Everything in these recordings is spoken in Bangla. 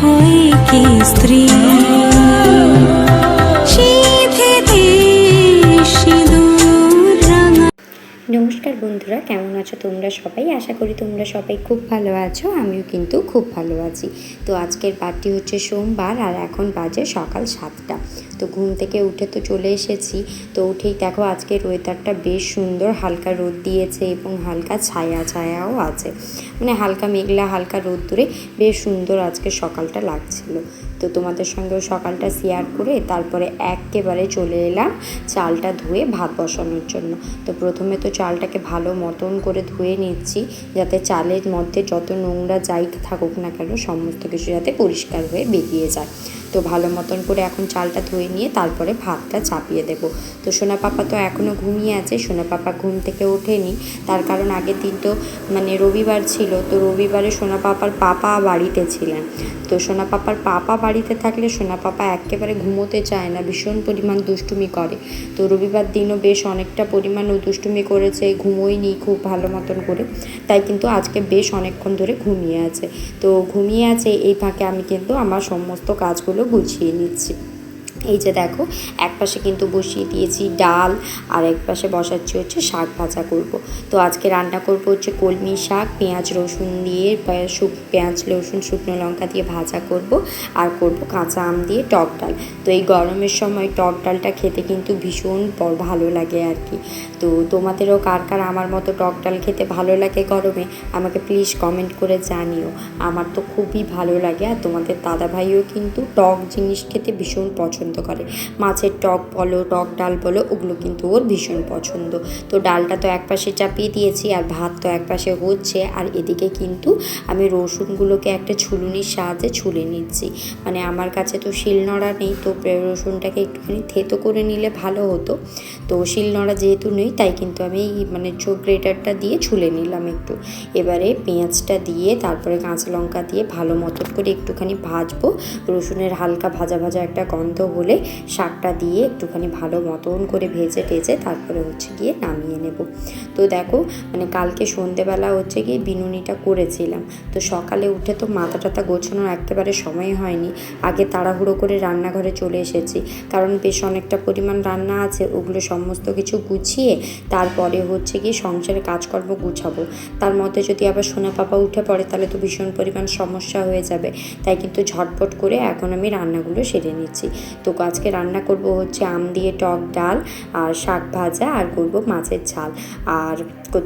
হয় কি স্ত্রী নমস্কার বন্ধুরা, কেমন আছো তোমরা সবাই? আশা করি তোমরা সবাই খুব ভালো আছো। আমিও কিন্তু খুব ভালো আছি। তো আজকের বারটি হচ্ছে সোমবার, আর এখন বাজে সকাল 7টা। তো ঘুম থেকে উঠে তো চলে এসেছি। তো উঠেই দেখো আজকের ওয়েদারটা বেশ সুন্দর, হালকা রোদ দিয়েছে এবং হালকা ছায়াও আছে, মানে হালকা মেঘলা হালকা রোদ্দুরে বেশ সুন্দর আজকে সকালটা লাগছিল। তো তোমাদের সঙ্গেও সকালটা শেয়ার করে তারপরে একেবারে চলে এলাম চালটা ধুয়ে ভাত বসানোর জন্য। তো প্রথমে তো চালটাকে ভালো মতন করে ধুয়ে নিচ্ছি, যাতে চালের মধ্যে যত নোংরা যাই থাকুক না কেন সমস্ত কিছু যাতে পরিষ্কার হয়ে বেরিয়ে যায়। তো ভালো মতন করে এখন চালটা ধুয়ে নিয়ে তারপরে ভাতটা চাপিয়ে দেব। তো সোনা পাপা তো এখনও ঘুমিয়ে আছে। সোনা পাপা ঘুম থেকে ওঠেনি, তার কারণ আগের দিন তো মানে রবিবার ছিল। তো রবিবারে সোনা পাপার পাপা বাড়িতে ছিলেন। তো সোনা পাপার পাপা বাড়িতে থাকলে সোনা পাপা একেবারে ঘুমোতে চায় না, ভীষণ পরিমাণ দুষ্টুমি করে। তো রবিবার দিনও বেশ অনেকটা পরিমাণ ও দুষ্টুমি করেছে, ঘুমোয়নি খুব ভালো মতন করে। তাই কিন্তু আজকে বেশ অনেকক্ষণ ধরে ঘুমিয়ে আছে। তো ঘুমিয়ে আছে এই ফাঁকে আমি কিন্তু আমার সমস্ত কাজগুলো গুছিয়ে নিচ্ছি। এই যে দেখো, এক পাশে কিন্তু বসিয়ে দিয়েছি ডাল, আর এক পাশে বসাচ্ছি হচ্ছে শাক ভাজা করব। তো আজকে রান্না করব হচ্ছে কলমি শাক, পেঁয়াজ রসুন দিয়ে, পেঁয়াজ রসুন শুকনো লঙ্কা দিয়ে ভাজা করব, আর করব কাঁচা আম দিয়ে টক ডাল। তো এই গরমের সময় টক ডালটা খেতে কিন্তু ভীষণ ভালো লাগে আর কি। তো তোমাদেরও কার কার আমার মতো টক ডাল খেতে ভালো লাগে গরমে, আমাকে প্লিজ কমেন্ট করে জানিও। আমার তো খুবই ভালো লাগে, আর তোমাদের দাদাভাইও কিন্তু টক জিনিস খেতে ভীষণ পছন্দ করে। মাছের টক বলো, টক ডাল বলো, ওগুলো কিন্তু ওর ভীষণ পছন্দ। তো ডালটা তো একপাশে চাপিয়ে দিয়েছি, আর ভাত তো একপাশে হচ্ছে, আর এদিকে কিন্তু আমি রসুনগুলোকে একটা ছুলুনির সাহায্যে ছুলে নিচ্ছি। মানে আমার কাছে তো শিলনোড়া নেই, তো রসুনটাকে একটুখানি থেতো করে নিলে ভালো হতো। তো শিলনোড়া যেহেতু নেই, তাই কিন্তু আমি মানে গ্রেটারটা দিয়ে ছুলে নিলাম একটু। এবারে পেঁয়াজটা দিয়ে তারপরে কাঁচা লঙ্কা দিয়ে ভালো মতন করে একটুখানি ভাজবো। রসুনের হালকা ভাজা ভাজা একটা গন্ধ হলে শাকটা দিয়ে একটুখানি ভালো মতন করে ভেজে তারপরে হচ্ছে গিয়ে নামিয়ে নেব। তো দেখো, মানে কালকে সন্ধেবেলা হচ্ছে গিয়ে বিনুনিটা করেছিলাম। তো সকালে উঠে তো মাথা টাথা গোছানোর একেবারে সময় হয়নি। আগে তাড়াহুড়ো করে রান্নাঘরে চলে এসেছি, কারণ বেশ অনেকটা পরিমাণ রান্না আছে। ওগুলো সমস্ত কিছু গুছিয়ে তারপরে হচ্ছে গিয়ে সংসারের কাজকর্ম গুছাবো। তার মধ্যে যদি আবার সোনা পাপা উঠে পড়ে তাহলে তো ভীষণ পরিমাণ সমস্যা হয়ে যাবে। তাই কিন্তু ঝটপট করে এখন আমি রান্নাগুলো সেরে নিচ্ছি। তো আজকে রান্না করব হচ্ছে আম দিয়ে টক ডাল, আর শাক ভাজা, আর করব মাছের ঝাল। আর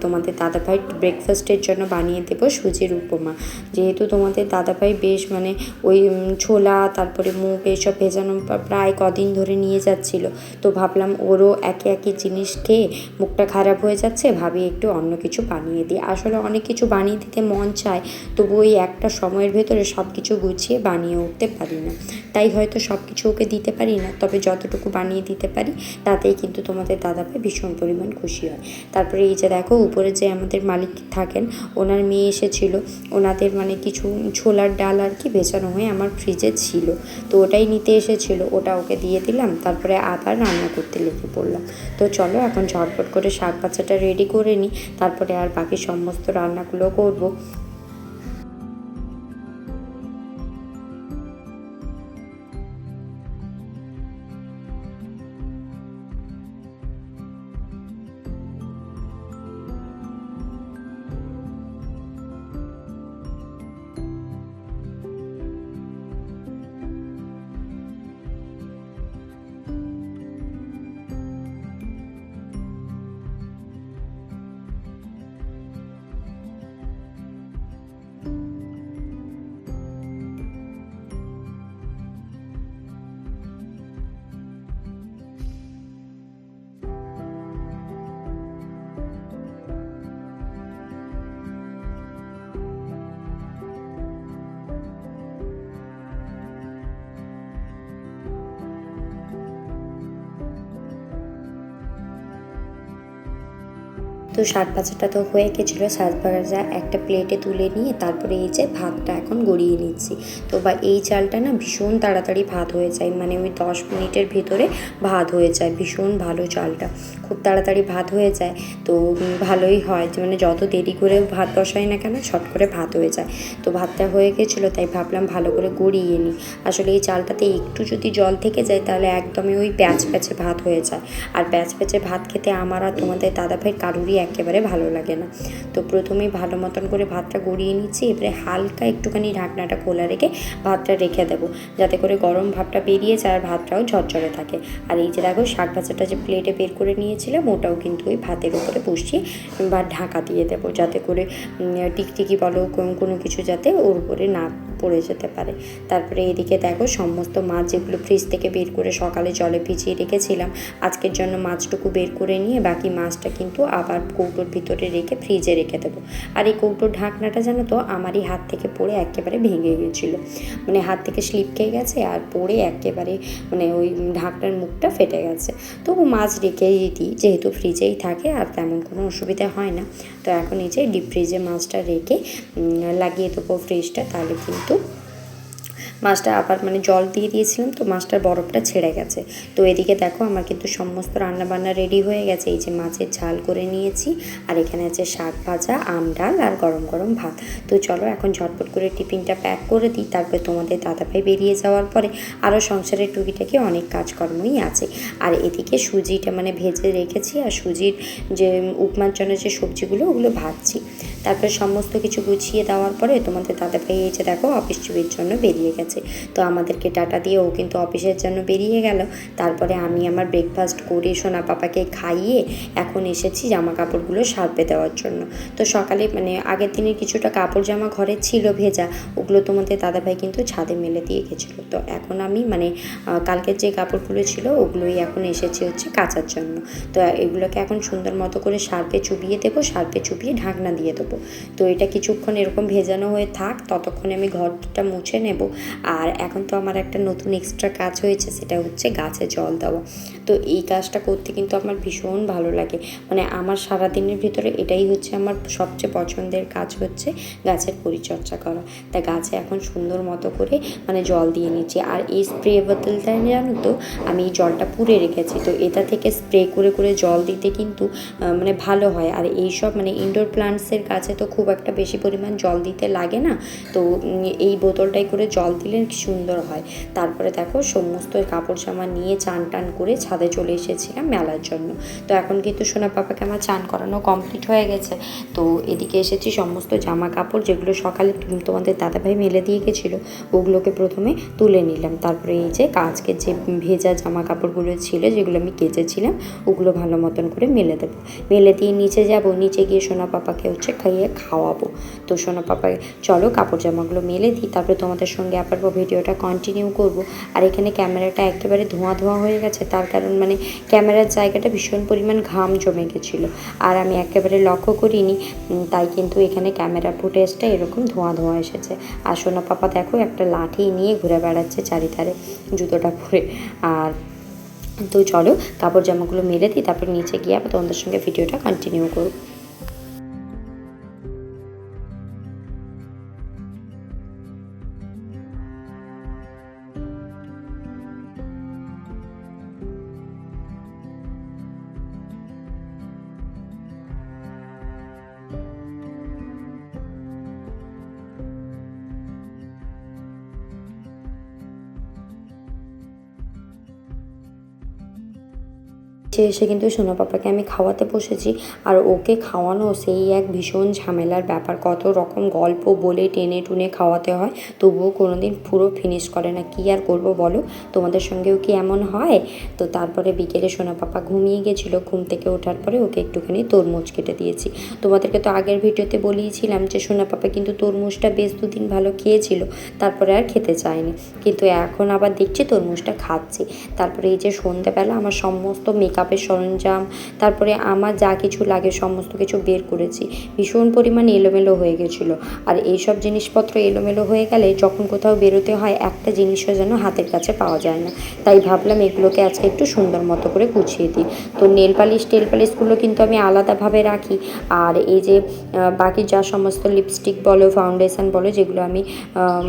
তোমাদের দাদাভাই ব্রেকফাস্টের জন্য বানিয়ে দেবো সুজির উপমা। যেহেতু তোমাদের দাদাভাই বেশ মানে ওই ছোলা তারপরে মুগ এইসব ভেজানো প্রায় কদিন ধরে নিয়ে যাচ্ছিল। তো ভাবলাম ওরও একই জিনিস খেয়ে মুখটা খারাপ হয়ে যাচ্ছে, ভাবি একটু অন্য কিছু বানিয়ে দিই। আসলে অনেক কিছু বানিয়ে দিতে মন চায়, তবু ওই একটা সময়ের ভেতরে সব কিছু গুছিয়ে বানিয়ে উঠতে পারি না। তাই হয়তো সব কিছু ওকে দিতে পারি না, তবে যতটুকু বানিয়ে দিতে পারি তাতেই কিন্তু তোমাদের দাদাভাই ভীষণ পরিমাণ খুশি হয়। তারপরে এই যে দেখো, উপরে যে আমাদের মালিক থাকেন, ওনার মেয়ে এসেছিল। ওনাদের মানে কিছু ছোলার ডাল আর কি বেচানো হয়ে আমার ফ্রিজে ছিল, তো ওটাই নিতে এসেছিল, ওটা ওকে দিয়ে দিলাম। তারপরে আবার রান্না করতে লেগে পড়লাম। তো চলো এখন ঝটপট করে শাক ভাজাটা রেডি করে নিই, তারপরে আর বাকি সমস্ত রান্নাগুলো করব। তো শাক ভাজাটা তো হয়ে গেছিলো। শাক ভাজা একটা প্লেটে তুলে নিয়ে তারপরে এই যে ভাতটা এখন গড়িয়ে নিচ্ছি। তো বা এই চালটা না ভীষণ তাড়াতাড়ি ভাত হয়ে যায়, মানে ওই 10 মিনিটের ভিতরে ভাত হয়ে যায়, ভীষণ ভালো চালটা, খুব তাড়াতাড়ি ভাত হয়ে যায়। তো ভালোই হয় যে মানে যত দেরি করে ভাত বসাই না কেন ছট করে ভাত হয়ে যায়। তো ভাতটা হয়ে গেছিলো, তাই ভাবলাম ভালো করে গড়িয়ে নিই। আসলে এই চালটাতে একটু যদি জল থেকে যায় তাহলে একদমই ওই প্যাচ প্যাচে ভাত হয়ে যায়, আর প্যাচ প্যাচে ভাত খেতে আমার আর তোমাদের দাদাভাই কারুরই একেবারে ভালো লাগে না। তো প্রথমেই ভালো মতন করে ভাতটা গড়িয়ে নিচ্ছি। এবারে হালকা একটুখানি ঢাকনাটা খোলা রেখে ভাতটা রেখে দেবো, যাতে করে গরম ভাবটা বেরিয়ে যায় আর ভাতটাও ঝরঝরে থাকে। আর এই যে দেখো শাক ভাজাটা যে প্লেটে বের করে নিয়েছিলাম ওটাও কিন্তু ওই ভাতের উপরে বসিয়ে বা ঢাকা দিয়ে দেবো, যাতে করে টিকটিকি বলো কোনো কিছু যাতে ওর উপরে না পড়ে যেতে পারে। তারপরে এদিকে দেখো সমস্ত মাছ যেগুলো ফ্রিজ থেকে বের করে সকালে জলে ভিজিয়ে রেখেছিলাম, আজকের জন্য মাছটুকু বের করে নিয়ে বাকি মাছটা কিন্তু আবার কৌটোর ভিতরে রেখে ফ্রিজে রেখে দেবো। আর এই কৌটোর ঢাকনাটা জানো তো আমারই হাত থেকে পড়ে একেবারে ভেঙে গিয়েছিলো, মানে হাত থেকে স্লিপ খেয়ে গেছে আর পড়ে একেবারে মানে ওই ঢাকনার মুখটা ফেটে গেছে। তবু মাছ রেখেই দিই, যেহেতু ফ্রিজেই থাকে আর তেমন কোনো অসুবিধা হয় না। তো এখন এই যে ডিপ ফ্রিজে মাছটা রেখে লাগিয়ে দেবো ফ্রিজটা, তাহলে কিন্তু মাছটা আবার মানে জল দিয়ে দিয়েছিলাম তো মাছটার বরফটা ছেড়ে গেছে। তো এদিকে দেখো আমার কিন্তু সমস্ত রান্নাবান্না রেডি হয়ে গেছে। এই যে মাছের ঝাল করে নিয়েছি, আর এখানে আছে শাক ভাজা, আম ডাল আর গরম গরম ভাত। তো চলো এখন ঝটপট করে টিফিনটা প্যাক করে দিই, তারপরে তোমাদের দাদাভাই বেরিয়ে যাওয়ার পরে আরও সংসারের টুকিটাকি অনেক কাজকর্মই আছে। আর এদিকে সুজিটা মানে ভেজে রেখেছি, আর সুজির যে উপমার জন্য যে সবজিগুলো ওগুলো ভাজছি। তারপরে সমস্ত কিছু গুছিয়ে দেওয়ার পরে তোমাদের দাদাভাই এই যে দেখো অফিস ট্রিপের জন্য বেরিয়ে গেছে। তো আমাদেরকে টাটা দিয়ে ও কিন্তু অফিসের জন্য বেরিয়ে গেল। তারপরে আমি আমার ব্রেকফাস্ট করে সোনা পাপাকে খাইয়ে এখন এসেছি জামা কাপড়গুলো সার্পে দেওয়ার জন্য। তো সকালে মানে আগের দিনের কিছুটা কাপড় জামা ঘরে ছিল ভেজা, ওগুলো তোমাদের দাদাভাই কিন্তু ছাদে মেলে দিয়ে গেছিলো। তো এখন আমি মানে কালকের যে কাপড়গুলো ছিল ওগুলোই এখন এসেছি হচ্ছে কাচার জন্য। তো এগুলোকে এখন সুন্দর মতো করে সার্পে চুবিয়ে দেবো, সার্পে চুবিয়ে ঢাকনা দিয়ে দেবো। তো এটা কিছুক্ষণ এরকম ভেজানো হয়ে থাক, ততক্ষণে আমি ঘরটা মুছে নেব। আর এখন তো আমার একটা নতুন এক্সট্রা কাজ হয়েছে, সেটা হচ্ছে গাছে জল দেওয়া। তো এই কাজটা করতে কিন্তু আমার ভীষণ ভালো লাগে, মানে আমার সারাদিনের ভিতরে এটাই হচ্ছে আমার সবচেয়ে পছন্দের কাজ হচ্ছে গাছের পরিচর্যা করা। তাই গাছে এখন সুন্দর মতো করে মানে জল দিয়ে নিচ্ছি। আর এই স্প্রে বোতলটা জানো তো আমি এই জলটা পুড়ে রেখেছি, তো এটা থেকে স্প্রে করে করে জল দিতে কিন্তু মানে ভালো হয়। আর এইসব মানে ইনডোর প্লান্টসের কাছে তো খুব একটা বেশি পরিমাণ জল দিতে লাগে না, তো এই বোতলটাই করে জল দিলে সুন্দর হয়। তারপরে দেখো সমস্ত কাপড় জামা নিয়ে চান টান করে ছাদে চলে এসেছিলাম মেলার জন্য। তো এখন কিন্তু সোনা পাপাকে আমার চান করানো কমপ্লিট হয়ে গেছে। তো এদিকে এসেছি সমস্ত জামা কাপড় যেগুলো সকালে তোমাদের দাদাভাই মেলে দিয়ে গেছিলো ওগুলোকে প্রথমে তুলে নিলাম। তারপরে এই যে আজকে যে ভেজা জামা কাপড়গুলো ছিল যেগুলো আমি কেচেছিলাম ওগুলো ভালো মতন করে মেলে দেবো। মেলে দিয়ে নিচে যাব, নিচে গিয়ে সোনা পাপাকে হচ্ছে খাওয়াবো। তো সোনা পাপা চলো কাপড় জামাগুলো মেলে দিই, তারপরে তোমাদের সঙ্গে আবার ভিডিওটা কন্টিনিউ করব। আর এখানে ক্যামেরাটা একেবারে ধোঁয়া ধোঁয়া হয়ে গেছে, তার কারণ মানে ক্যামেরার জায়গাটা ভীষণ পরিমাণ ঘাম জমে গেছিলো আর আমি একেবারে লক্ষ্য করিনি, তাই কিন্তু এখানে ক্যামেরা ফুটেজটা এরকম ধোঁয়া ধোঁয়া এসেছে। আর সোনা পাপা দেখো একটা লাঠি নিয়ে ঘুরে বেড়াচ্ছে চারিধারে জুতোটা পরে। আর তো চলো কাপড় জামাগুলো মেলে দিই, তারপর নিচে গিয়ে আবার তোমাদের সঙ্গে ভিডিওটা কন্টিনিউ করব। এসে কিন্তু সোনা পাপাকে আমি খাওয়াতে বসেছি, আর ওকে খাওয়ানো সেই এক ভীষণ ঝামেলার ব্যাপার। কত রকম গল্প বলে টেনে টুনে খাওয়াতে হয়, তবুও কোনো দিন পুরো ফিনিশ করে না। কী আর করবো বলো, তোমাদের সঙ্গেও কি এমন হয়? তো তারপরে বিকেলে সোনা পাপা ঘুমিয়ে গেছিলো, ঘুম থেকে ওঠার পরে ওকে একটুখানি তরমুজ কেটে দিয়েছি। তোমাদেরকে তো আগের ভিডিওতে বলিয়েছিলাম যে সোনা পাপা কিন্তু তরমুজটা বেশ দুদিন ভালো খেয়েছিল, তারপরে আর খেতে চায়নি, কিন্তু এখন আবার দেখছি তরমুজটা খাচ্ছি। তারপরে এই যে সন্ধ্যাবেলা আমার সমস্ত মেকআপের সরঞ্জাম, তারপরে আমার যা কিছু লাগে সমস্ত কিছু বের করেছি। ভীষণ পরিমাণ এলোমেলো হয়ে গেছিলো, আর এইসব জিনিসপত্র এলোমেলো হয়ে গেলে যখন কোথাও বেরোতে হয় একটা জিনিসও যেন হাতের কাছে পাওয়া যায় না। তাই ভাবলাম এগুলোকে আজকে একটু সুন্দর মতো করে গুছিয়ে দিই। তো নেল পালিশগুলো কিন্তু আমি আলাদাভাবে রাখি, আর এই যে বাকি যা সমস্ত লিপস্টিক বলো ফাউন্ডেশন বলো যেগুলো আমি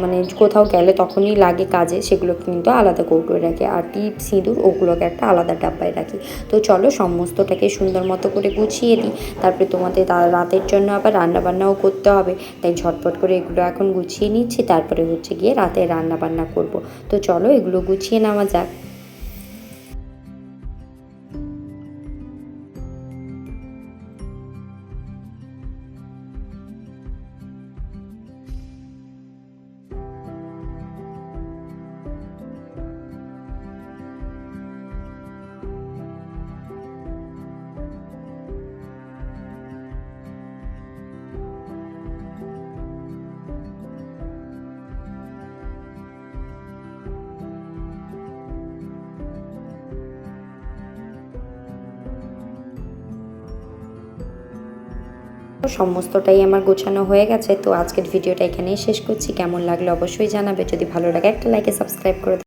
মানে কোথাও গেলে তখনই লাগে কাজে, সেগুলো কিন্তু আলাদা কৌটোয় রাখি। আর টিপ সিঁদুর ওগুলোকে একটা আলাদা ডাব্বায় রাখি। তো চলো সমস্তটাকে সুন্দর মতো করে গুছিয়ে দিই, তারপরে তোমাদের রাতের জন্য আবার রান্নাবান্নাও করতে হবে, তাই ঝটপট করে এগুলো এখন গুছিয়ে নিচ্ছি, তারপরে হচ্ছে গিয়ে রাতে রান্নাবান্না করব। তো চলো এগুলো গুছিয়ে নেওয়া যাক। সমস্তটাই আমার গোছানো হয়ে গেছে। তো আজকের ভিডিওটা এখানেই শেষ করছি। কেমন লাগলো অবশ্যই জানাবে, যদি ভালো লাগে একটা লাইক সাবস্ক্রাইব করে